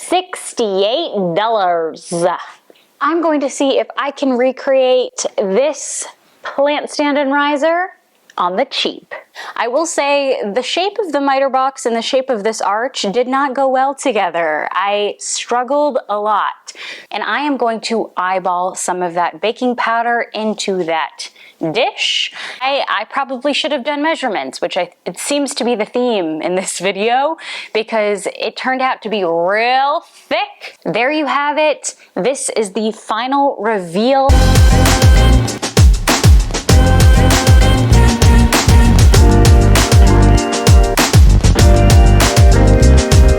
$68. I'm going to see if I can recreate this plant stand and riser on the cheap. I will say the shape of the miter box and the shape of this arch did not go well together. I struggled a lot, and I am going to eyeball some of that baking powder into that dish. I probably should have done measurements, which it seems to be the theme in this video because it turned out to be real thick. There you have it. This is the final reveal.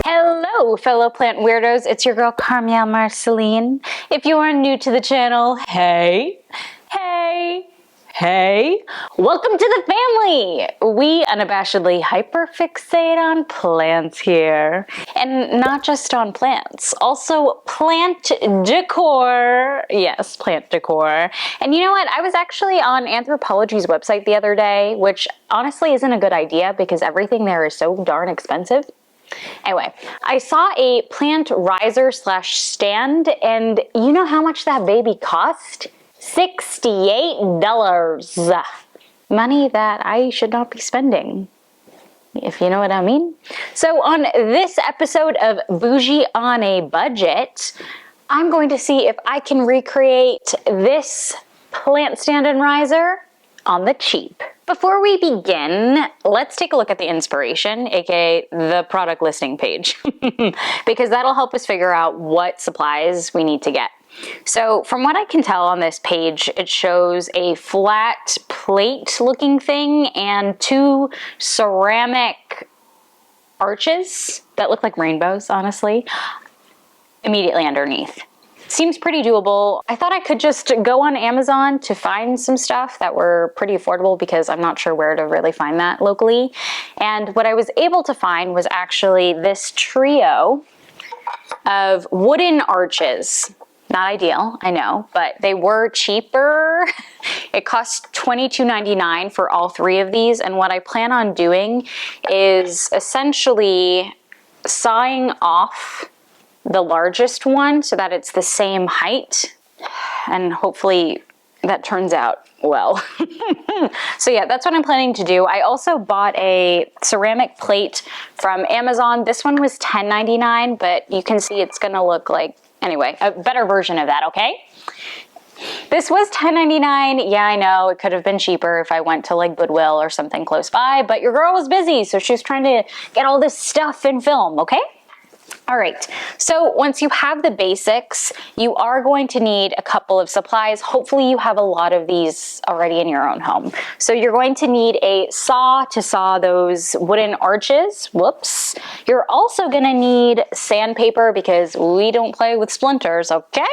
Hello, fellow plant weirdos. It's your girl, Carmiel Marceline. If you are new to the channel, hey, welcome to the family. We unabashedly hyperfixate on plants here. And not just on plants, also plant decor. Yes, plant decor. And you know what? I was actually on Anthropologie's website the other day, which honestly isn't a good idea because everything there is so darn expensive. Anyway, I saw a plant riser slash stand, and you know how much that baby cost? $68. Money that I should not be spending, if you know what I mean. So on this episode of Bougie on a Budget, I'm going to see if I can recreate this plant stand and riser on the cheap. Before we begin, let's take a look at the inspiration, aka the product listing page, because that'll help us figure out what supplies we need to get. So from what I can tell on this page, it shows a flat plate looking thing and two ceramic arches that look like rainbows, honestly, immediately underneath. Seems pretty doable. I thought I could just go on Amazon to find some stuff that were pretty affordable because I'm not sure where to really find that locally. And what I was able to find was actually this trio of wooden arches. Not ideal, I know, but they were cheaper. It cost $22.99 for all three of these. And what I plan on doing is essentially sawing off the largest one so that it's the same height, and hopefully that turns out well. So yeah, that's what I'm planning to do. I also bought a ceramic plate from Amazon. This one was $10.99, but you can see it's gonna look like, anyway, a better version of that, okay? This was $10.99. Yeah, I know, it could have been cheaper if I went to like Goodwill or something close by, but your girl was busy, so she was trying to get all this stuff in film, okay? All right, so once you have the basics, you are going to need a couple of supplies. Hopefully you have a lot of these already in your own home. So you're going to need a saw to saw those wooden arches. Whoops. You're also gonna need sandpaper because we don't play with splinters, okay?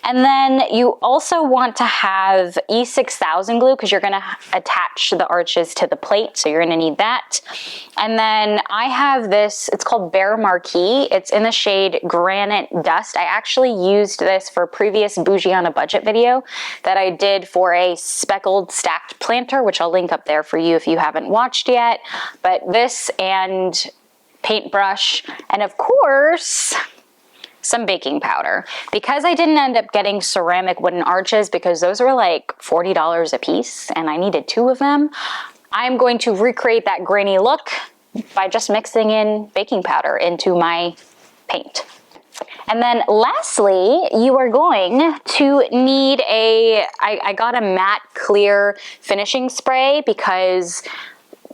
And then you also want to have E6000 glue because you're going to attach the arches to the plate, so you're going to need that. And then I have this, it's called Bear Marquee. It's in the shade Granite Dust. I actually used this for a previous Bougie on a Budget video that I did for a speckled stacked planter, which I'll link up there for you if you haven't watched yet. But this and paintbrush, and of course some baking powder. Because I didn't end up getting ceramic wooden arches because those were like $40 a piece and I needed two of them, I'm going to recreate that grainy look by just mixing in baking powder into my paint. And then lastly, you are going to need I got a matte clear finishing spray because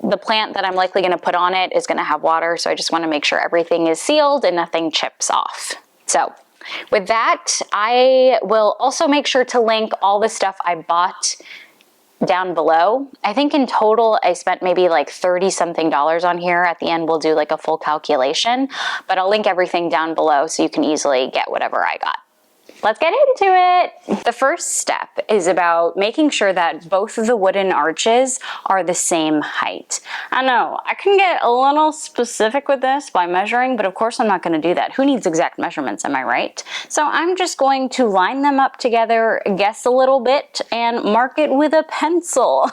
the plant that I'm likely going to put on it is going to have water, so I just want to make sure everything is sealed and nothing chips off. So with that, I will also make sure to link all the stuff I bought down below. I think in total I spent maybe like $30 something on here. At the end we'll do like a full calculation, but I'll link everything down below so you can easily get whatever I got. Let's get into it. The first step is about making sure that both of the wooden arches are the same height. I know, I can get a little specific with this by measuring, but of course I'm not going to do that. Who needs exact measurements, am I right? So I'm just going to line them up together, guess a little bit, and mark it with a pencil.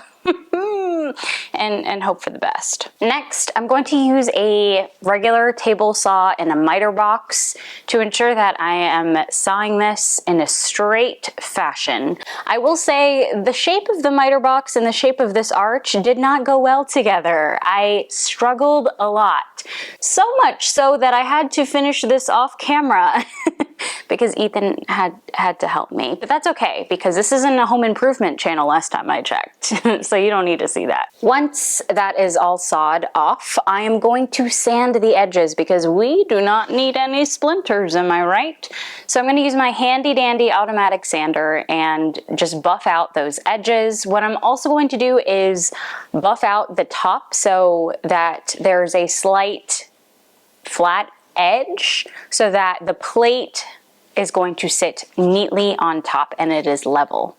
and hope for the best. Next, I'm going to use a regular table saw and a miter box to ensure that I am sawing this in a straight fashion. I will say the shape of the miter box and the shape of this arch did not go well together. I struggled a lot. So much so that I had to finish this off camera because Ethan had to help me. But that's okay, because this isn't a home improvement channel last time I checked. So you don't need to see that. Once that is all sawed off, I am going to sand the edges because we do not need any splinters, am I right? So I'm going to use my handy dandy automatic sander and just buff out those edges. What I'm also going to do is buff out the top so that there's a slight flat edge so that the plate is going to sit neatly on top and it is level.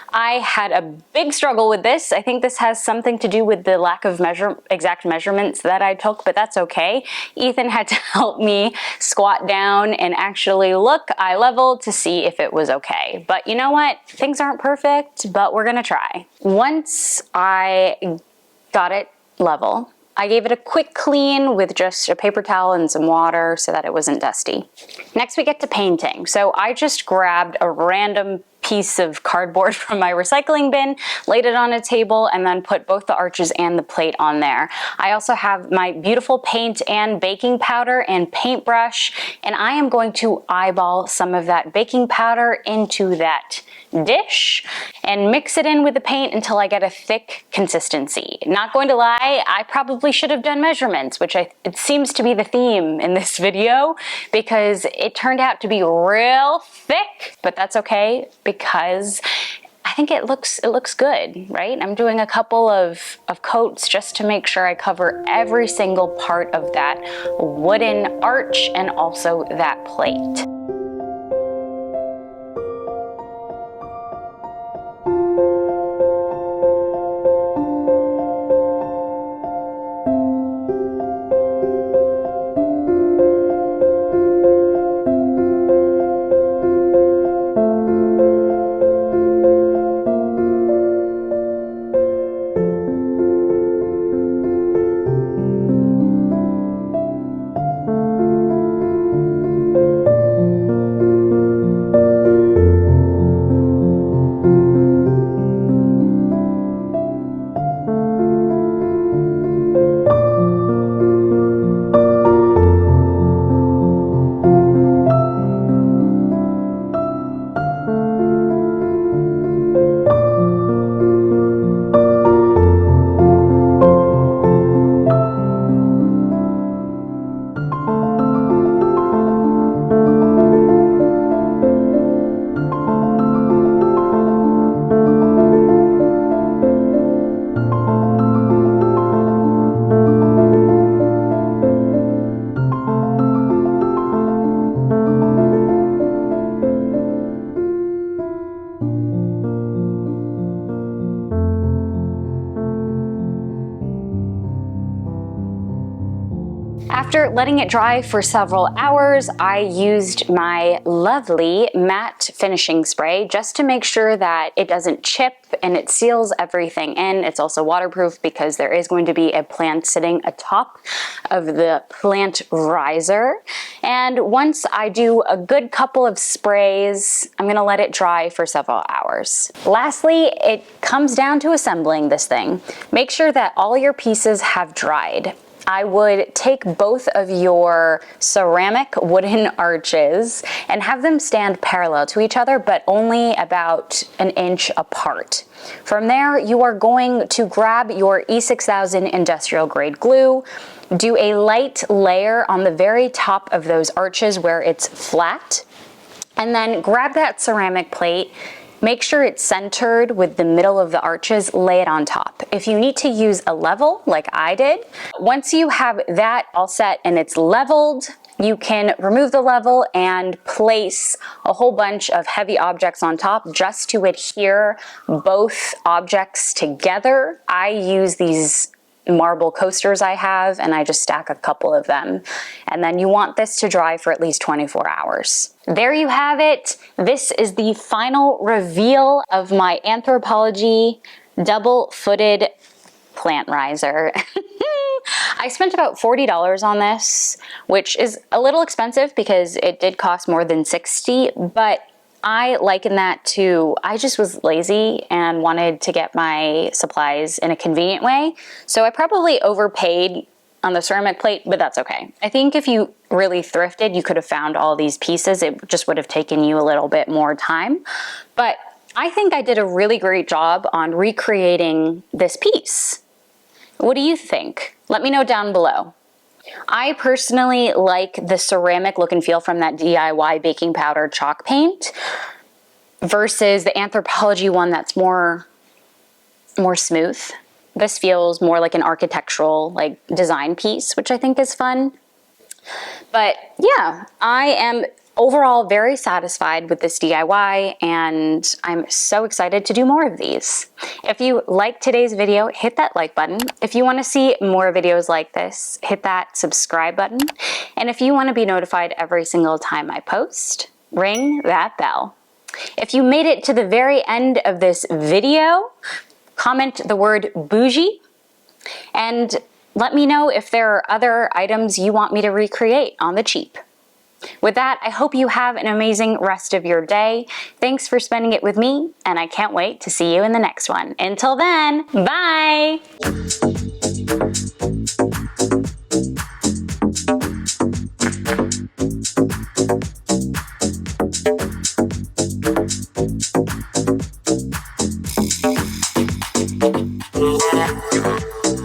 I had a big struggle with this. I think this has something to do with the lack of exact measurements that I took, but that's okay. Ethan had to help me squat down and actually look eye level to see if it was okay. But you know what? Things aren't perfect, but we're gonna try. Once I got it level, I gave it a quick clean with just a paper towel and some water so that it wasn't dusty. Next we get to painting. So I just grabbed a random piece of cardboard from my recycling bin, laid it on a table, and then put both the arches and the plate on there. I also have my beautiful paint and baking powder and paintbrush, and I am going to eyeball some of that baking powder into that dish and mix it in with the paint until I get a thick consistency. Not going to lie, I probably should have done measurements, which it seems to be the theme in this video because it turned out to be real thick, but that's okay because I think it looks good, right? I'm doing a couple of coats just to make sure I cover every single part of that wooden arch and also that plate. After letting it dry for several hours, I used my lovely matte finishing spray just to make sure that it doesn't chip and it seals everything in. It's also waterproof because there is going to be a plant sitting atop of the plant riser. And once I do a good couple of sprays, I'm gonna let it dry for several hours. Lastly, it comes down to assembling this thing. Make sure that all your pieces have dried. I would take both of your ceramic wooden arches and have them stand parallel to each other, but only about an inch apart. From there, you are going to grab your E6000 industrial grade glue, do a light layer on the very top of those arches where it's flat, and then grab that ceramic plate. Make sure it's centered with the middle of the arches, lay it on top. If you need to use a level like I did, once you have that all set and it's leveled, you can remove the level and place a whole bunch of heavy objects on top just to adhere both objects together. I use these marble coasters I have, and I just stack a couple of them. And then you want this to dry for at least 24 hours. There you have it. This is the final reveal of my Anthropologie double-footed plant riser. I spent about $40 on this, which is a little expensive because it did cost more than $60, but I liken that to, I just was lazy and wanted to get my supplies in a convenient way. So I probably overpaid on the ceramic plate, but that's okay. I think if you really thrifted, you could have found all these pieces. It just would have taken you a little bit more time. But I think I did a really great job on recreating this piece. What do you think? Let me know down below. I personally like the ceramic look and feel from that DIY baking powder chalk paint versus the Anthropologie one that's more smooth. This feels more like an architectural like design piece, which I think is fun. But yeah, I am overall very satisfied with this DIY, and I'm so excited to do more of these. If you liked today's video, hit that like button. If you want to see more videos like this, hit that subscribe button. And if you want to be notified every single time I post, ring that bell. If you made it to the very end of this video, comment the word bougie and let me know if there are other items you want me to recreate on the cheap. With that, I hope you have an amazing rest of your day. Thanks for spending it with me, and I can't wait to see you in the next one. Until then, bye!